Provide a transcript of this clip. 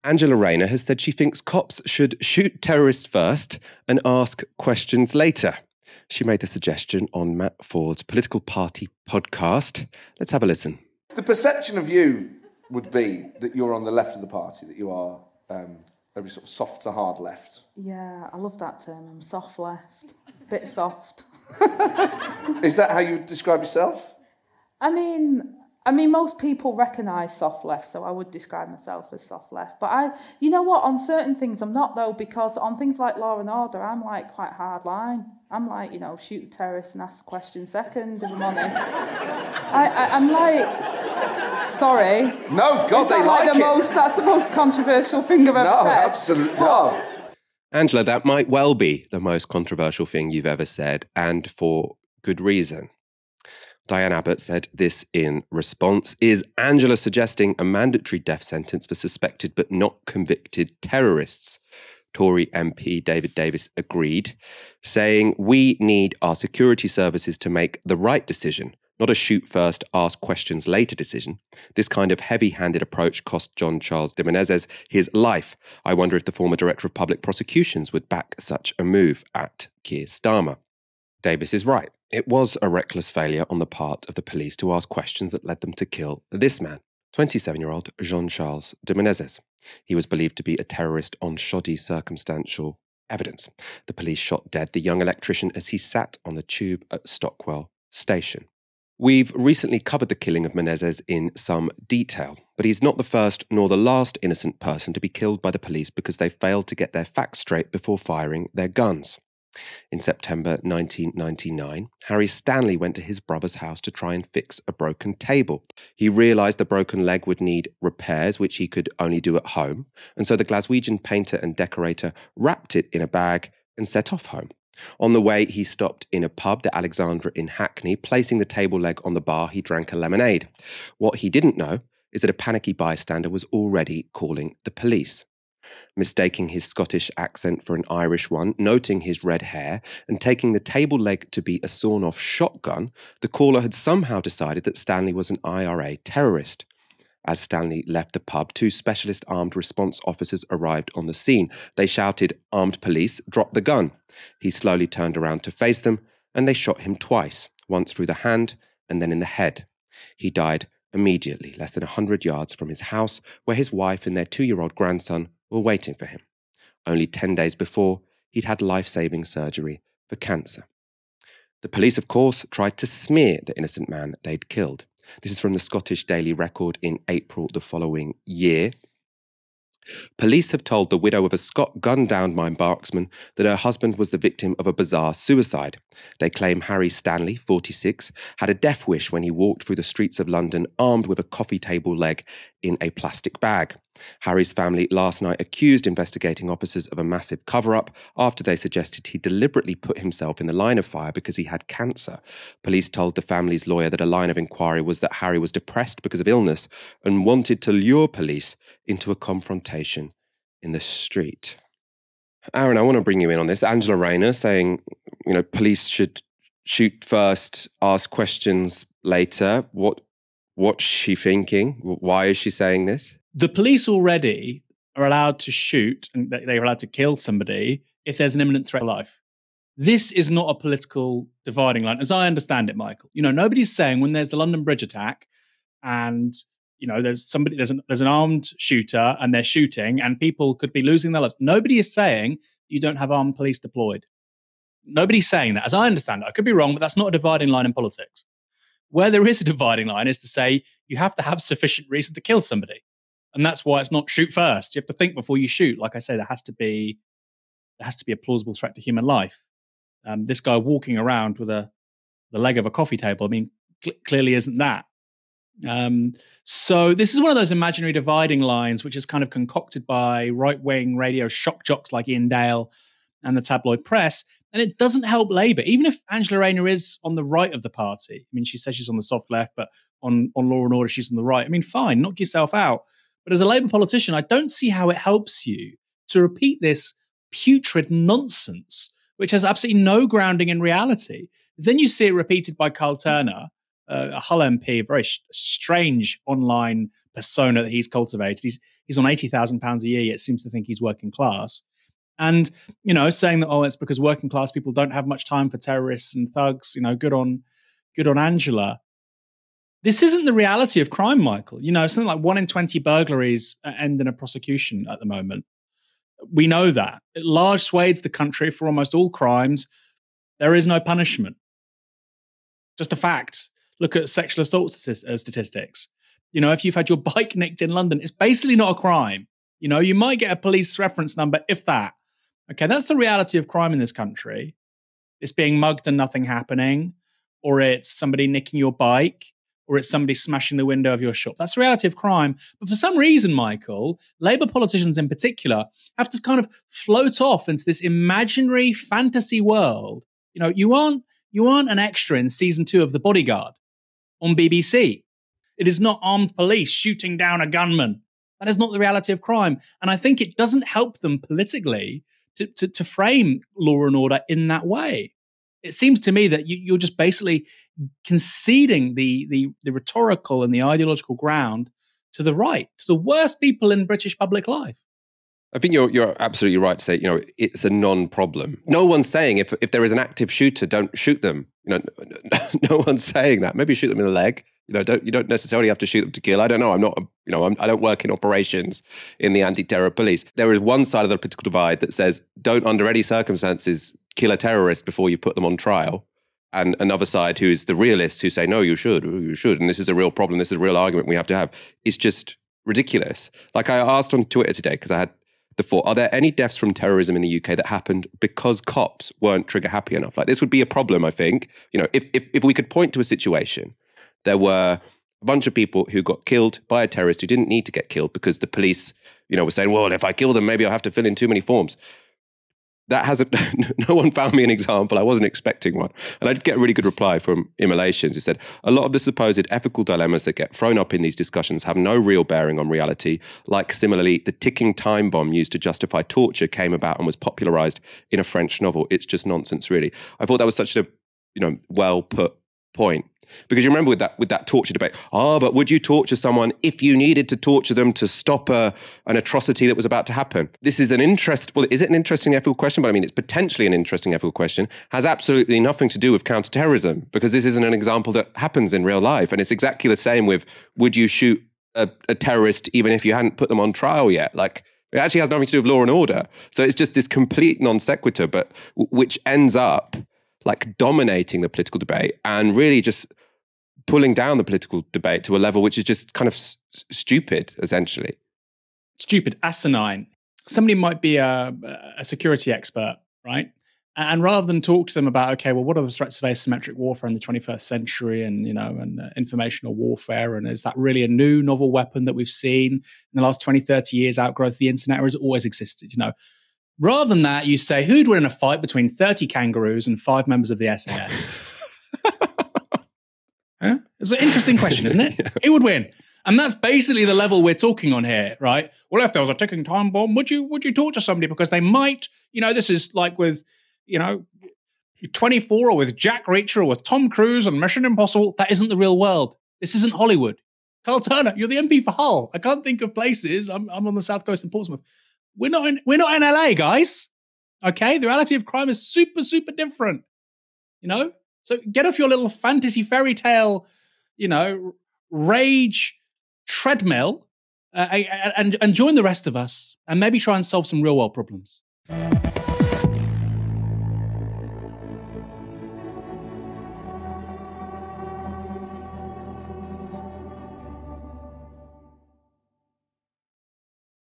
Angela Rayner has said she thinks cops should shoot terrorists first and ask questions later. She made the suggestion on Matt Ford's Political Party podcast. Let's have a listen. The perception of you would be that you're on the left of the party, that you are maybe sort of soft to hard left. Yeah, I love that term. I'm soft left. Bit soft. Is that how you describe yourself? I mean, most people recognise soft left, so I would describe myself as soft left. But you know what, on certain things I'm not, though, because on things like law and order, I'm like quite hard line. I'm like, shoot a terrorist and ask a question second in the morning. I'm like, sorry. No, God, they like it. That's the most controversial thing I've ever said. No, absolutely not. Angela, that might well be the most controversial thing you've ever said, and for good reason. Diane Abbott said this in response. Is Angela suggesting a mandatory death sentence for suspected but not convicted terrorists? Tory MP David Davis agreed, saying, we need our security services to make the right decision, not a shoot first, ask questions later decision. This kind of heavy-handed approach cost John Charles de Menezes his life. I wonder if the former Director of Public Prosecutions would back such a move at Keir Starmer. Davis is right. It was a reckless failure on the part of the police to ask questions that led them to kill this man, 27-year-old Jean Charles de Menezes. He was believed to be a terrorist on shoddy circumstantial evidence. The police shot dead the young electrician as he sat on the tube at Stockwell Station. We've recently covered the killing of Menezes in some detail, but he's not the first nor the last innocent person to be killed by the police because they failed to get their facts straight before firing their guns. In September 1999, Harry Stanley went to his brother's house to try and fix a broken table. He realised the broken leg would need repairs, which he could only do at home, and so the Glaswegian painter and decorator wrapped it in a bag and set off home. On the way, he stopped in a pub, the Alexandra in Hackney. Placing the table leg on the bar, he drank a lemonade. What he didn't know is that a panicky bystander was already calling the police. Mistaking his Scottish accent for an Irish one, noting his red hair, and taking the table leg to be a sawn-off shotgun, the caller had somehow decided that Stanley was an IRA terrorist. As Stanley left the pub, two specialist armed response officers arrived on the scene. They shouted, "Armed police, drop the gun." He slowly turned around to face them, and they shot him twice, once through the hand and then in the head. He died immediately, less than 100 yards from his house, where his wife and their 2-year-old grandson were waiting for him. Only 10 days before, he'd had life-saving surgery for cancer. The police, of course, tried to smear the innocent man they'd killed. This is from the Scottish Daily Record in April the following year. Police have told the widow of a Scot gunned down by marksman that her husband was the victim of a bizarre suicide. They claim Harry Stanley, 46, had a death wish when he walked through the streets of London armed with a coffee table leg in a plastic bag. Harry's family last night accused investigating officers of a massive cover-up after they suggested he deliberately put himself in the line of fire because he had cancer. Police told the family's lawyer that a line of inquiry was that Harry was depressed because of illness and wanted to lure police into a confrontation in the street. Aaron, I want to bring you in on this. Angela Rayner saying, police should shoot first, ask questions later. What's she thinking? Why is she saying this? The police already are allowed to shoot and they're allowed to kill somebody if there's an imminent threat to life. This is not a political dividing line, as I understand it, Michael. Nobody's saying when there's the London Bridge attack and there's an armed shooter and they're shooting and people could be losing their lives. Nobody is saying you don't have armed police deployed. Nobody's saying that, as I understand it. I could be wrong, but that's not a dividing line in politics. Where there is a dividing line is to say you have to have sufficient reason to kill somebody. And that's why it's not shoot first. You have to think before you shoot. Like I say, there has to be a plausible threat to human life. This guy walking around with the leg of a coffee table, clearly isn't that. So this is one of those imaginary dividing lines, which is kind of concocted by right-wing radio shock jocks like Ian Dale and the tabloid press. And it doesn't help Labour, even if Angela Rayner is on the right of the party. She says she's on the soft left, but on Law and Order, she's on the right. Fine, knock yourself out. But as a Labour politician, I don't see how it helps you to repeat this putrid nonsense, which has absolutely no grounding in reality. Then you see it repeated by Carl Turner, a Hull MP, a very strange online persona that he's cultivated. he's on £80,000 a year, yet seems to think he's working class. And, saying that, it's because working class people don't have much time for terrorists and thugs, good on Angela. This isn't the reality of crime, Michael. Something like 1 in 20 burglaries end in a prosecution at the moment. We know that. Large swathes of the country, for almost all crimes, there is no punishment. Just a fact. Look at sexual assault statistics. If you've had your bike nicked in London, it's basically not a crime. You might get a police reference number, if that. Okay, that's the reality of crime in this country. It's being mugged and nothing happening, or it's somebody nicking your bike, or it's somebody smashing the window of your shop. That's the reality of crime. But for some reason, Michael, Labour politicians in particular have to kind of float off into this imaginary fantasy world. You aren't an extra in season 2 of The Bodyguard on BBC. It is not armed police shooting down a gunman. That is not the reality of crime. And I think it doesn't help them politically to frame law and order in that way. It seems to me that you're just basically conceding the rhetorical and the ideological ground to the right, to the worst people in British public life. I think you're absolutely right to say, it's a non-problem. No one's saying if there is an active shooter, don't shoot them. No one's saying that. Maybe shoot them in the leg. You don't necessarily have to shoot them to kill. I don't know. I don't work in operations in the anti-terror police. There is one side of the political divide that says don't under any circumstances kill a terrorist before you put them on trial. And another side who is the realists who say, no, you should. And this is a real problem. This is a real argument we have to have. It's just ridiculous. Like I asked on Twitter today, because I had the thought, are there any deaths from terrorism in the UK that happened because cops weren't trigger happy enough? Like this would be a problem, I think. If we could point to a situation, there were a bunch of people who got killed by a terrorist who didn't need to get killed because the police, were saying, well, if I kill them, maybe I'll have to fill in too many forms. That hasn't, no one found me an example. I wasn't expecting one. And I did get a really good reply from Immolations who said, a lot of the supposed ethical dilemmas that get thrown up in these discussions have no real bearing on reality. Like similarly, the ticking time bomb used to justify torture came about and was popularized in a French novel. It's just nonsense, really. I thought that was such a, well put point. Because you remember with that torture debate, but would you torture someone if you needed to torture them to stop an atrocity that was about to happen? This is is it an interesting ethical question? But I mean, it's potentially an interesting ethical question. Has absolutely nothing to do with counterterrorism, because this isn't an example that happens in real life. And it's exactly the same with, would you shoot a terrorist even if you hadn't put them on trial yet? Like, it actually has nothing to do with law and order. So it's just this complete non sequitur, but which ends up like dominating the political debate and really just pulling down the political debate to a level which is just kind of stupid, essentially. Stupid, asinine. Somebody might be a security expert, right? And rather than talk to them about, okay, well, what are the threats of asymmetric warfare in the 21st century and informational warfare? And is that really a new novel weapon that we've seen in the last 20, 30 years, outgrowth of the internet, or has it always existed? Rather than that, you say, who'd win in a fight between 30 kangaroos and 5 members of the SAS? Huh? It's an interesting question, isn't it? Yeah. Who would win? And that's basically the level we're talking on here, right? Well, if there was a ticking time bomb, would you talk to somebody because they might, this is like with, 24 or with Jack Reacher or with Tom Cruise and Mission Impossible. That isn't the real world. This isn't Hollywood. Carl Turner, you're the MP for Hull. I can't think of places. I'm on the South Coast in Portsmouth. We're not in LA, guys. Okay, the reality of crime is super, super different. So get off your little fantasy fairy tale, rage treadmill and join the rest of us and maybe try and solve some real world problems.